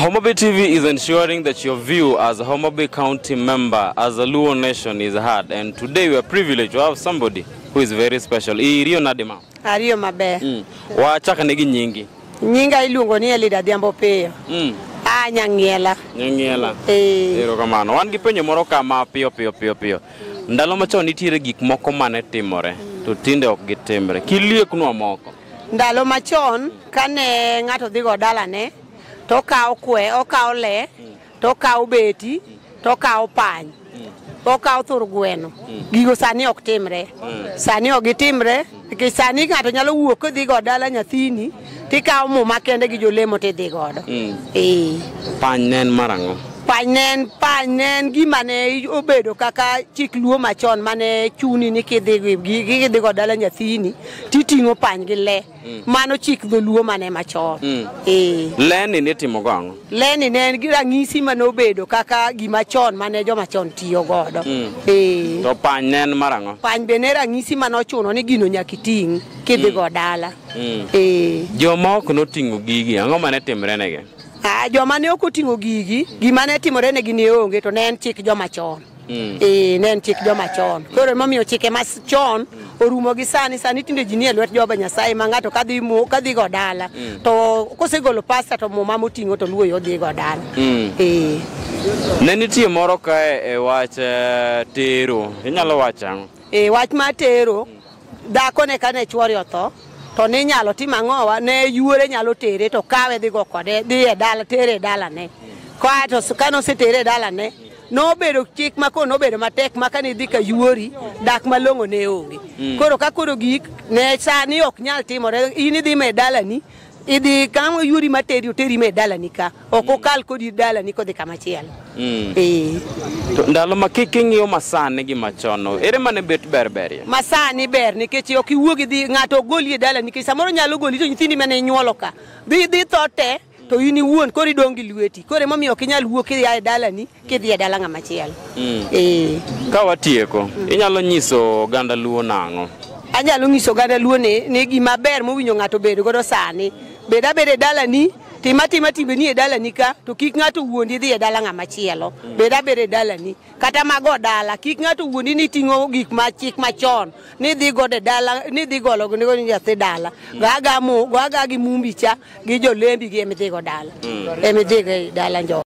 Homabay TV is ensuring that your view as a Homabay County member, as a Luo nation, is heard. And today we are privileged to have somebody who is very special. Iriyo nadima. Ariyo mabe. Wachaka negi nyingi. Nyinga ilungo ni elida diambo peyo. Nyangiela. Nyangiela. Ero kamano. Wan gi penjo moro kama piyo. Ndalo machon nitiere gik moko mane timore. To tinde ok gitimre. Kilieknwa moko. Ndalo machon kane ng'ato dhigo dalane to kawo kwe, okawo le, to kawo beti, to kawo pany, to kawo thur gweno. Gigo sani ok timre. Sani ok gitimre, nikech sani ng'ato nyalo wuok kodhi go dala nyathini, tikawo muma kende gi jolemo tidhi godo. Pany nen marango. Pany nen gima ne obedo kaka chik Luo machon mane chuni ni kidhi go dala nyathini, titing'o pany gi le. Mano chik Luo mane machon. Leni nitimo gang'o? Leni ne en ranyisi mane obedo kaka gima chon mane joma chon tiyo godo. To pany nen marango? Pany be ne ranyisi mane ochuno ni gino nyaka iting' kidhi go dala. Joma ok noting'o gigi, ang'o mane timre negi? Joma ne ok oting'o gigi, gima ne timore negi ne onge, to ne en chik joma chon. Ne en chik joma chon. Koro emomiyo chike machon orumo gi sani tinde ji nie lwet Jehova Nyasaye ma ng'ato kadhi go dala. To kosegolo pasta to muma moting'o to Luo dhi go dala. Ne nitie moro kae e wach tero. Inyalo wacho ang'o? Wach mar tero, dhako ne kane chwore otho, to ne nyalo timo ang'owa, ne yuore nyalo tere to kawe dhi go kode, dhi e dala, tere e dala ne. To kano se tere e dala ne, nobedo chik ma kono nobedo matek ma kane dhi ka yuori, dak malong'o ne onge. Koro ka koro gik ne sani ok nyal timore, in idhi me dala ni, idhi kama yuori materi oteri me dala ni ka, ok okal kodi dala ni kodhi kama chielo. To ndalo ma king'iyo masani gi machono, ere mane bet ber? Masani ber nikech ok iwuogi dhi ng'ato goli e dala nikech samoro nyalo goli to nyithindi mane inyuolo ka. Dhi thote to in iwuon koro idong' gi lweti. Koro emomiyo ok inyal wuok e dala ni kidhi e dala ng'ama chielo. Ka watieko, inyalo nyiso oganda Luo nang'o? Anyalo nyiso oganda Luo ni gima ber mowinjo ng'ato bed godo sani. Bed e dala ni, tima timbe ni e dala ni ka, to kik ng'ato wuondi dhi e dala ng'ama chielo. Bed e dala ni. Kata mago dala, kik ng'ato wuondi ni ting'o gik ma chik machon, ni dhi go de dala, ni dhi golo ni nyathi dala. Gaga gi mumbi cha, gi jolembi gi emidhi go dala. Emidhi go dala njo.